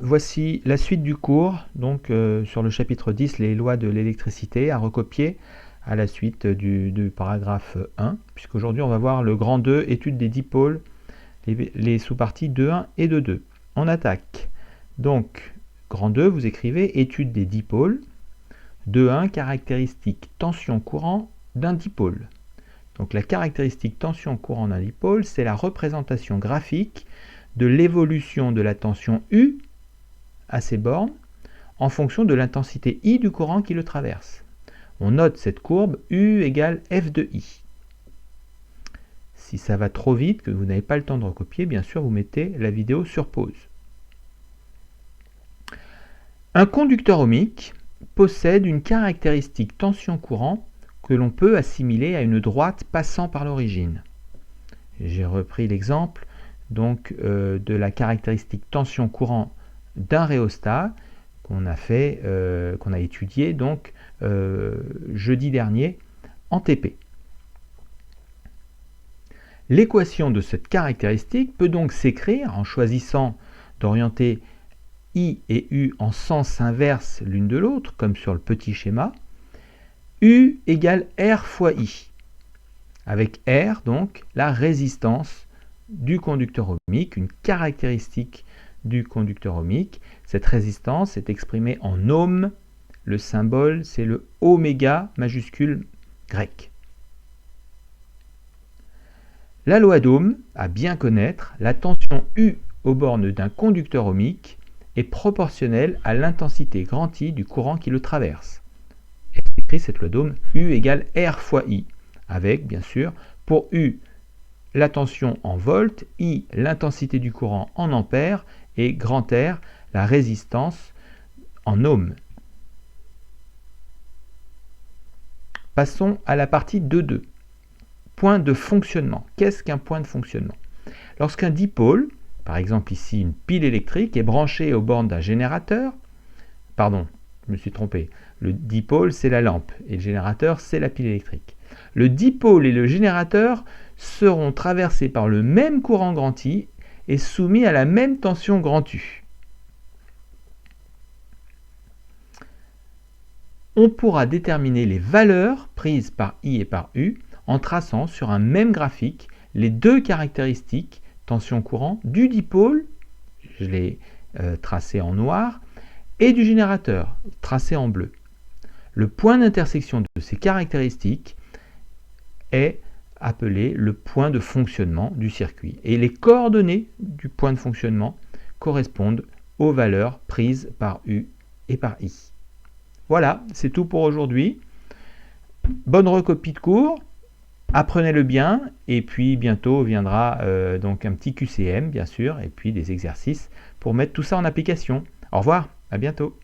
Voici la suite du cours, donc sur le chapitre 10, les lois de l'électricité, à recopier à la suite du paragraphe 1, puisqu'aujourd'hui on va voir le grand 2, étude des dipôles, les sous-parties 2.1 et 2.2. On attaque. Donc, grand 2, vous écrivez étude des dipôles, 2.1, caractéristique tension-courant d'un dipôle. Donc la caractéristique tension-courant d'un dipôle, c'est la représentation graphique de l'évolution de la tension U à ces bornes en fonction de l'intensité I du courant qui le traverse. On note cette courbe U égale F de I. Si ça va trop vite, que vous n'avez pas le temps de recopier, bien sûr, vous mettez la vidéo sur pause. Un conducteur ohmique possède une caractéristique tension-courant que l'on peut assimiler à une droite passant par l'origine. J'ai repris l'exemple donc de la caractéristique tension-courant d'un rhéostat qu'on a étudié donc jeudi dernier en TP. L'équation de cette caractéristique peut donc s'écrire en choisissant d'orienter I et U en sens inverse l'une de l'autre, comme sur le petit schéma. U égale R fois I, avec R donc la résistance du conducteur ohmique, une caractéristique du conducteur ohmique. Cette résistance est exprimée en ohm. Le symbole, c'est le oméga majuscule grec. La loi d'Ohm, à bien connaître, la tension U aux bornes d'un conducteur ohmique est proportionnelle à l'intensité grand I du courant qui le traverse. Et c'est écrit cette loi d'Ohm, U égale R fois I, avec, bien sûr, pour U, la tension en volts, I, l'intensité du courant en ampères, et grand R, la résistance en ohms. Passons à la partie 2.2. Point de fonctionnement. Qu'est-ce qu'un point de fonctionnement? Lorsqu'un dipôle, par exemple ici une pile électrique, est branché aux bornes d'un générateur, pardon, je me suis trompé, le dipôle c'est la lampe et le générateur c'est la pile électrique. Le dipôle et le générateur seront traversés par le même courant grand I et soumis à la même tension grand U. On pourra déterminer les valeurs prises par I et par U en traçant sur un même graphique les deux caractéristiques tension-courant du dipôle, je l'ai tracé en noir, et du générateur, tracé en bleu. Le point d'intersection de ces caractéristiques est appelé le point de fonctionnement du circuit. Et les coordonnées du point de fonctionnement correspondent aux valeurs prises par U et par I. Voilà, c'est tout pour aujourd'hui. Bonne recopie de cours, apprenez-le bien, et puis bientôt viendra donc un petit QCM, bien sûr, et puis des exercices pour mettre tout ça en application. Au revoir, à bientôt.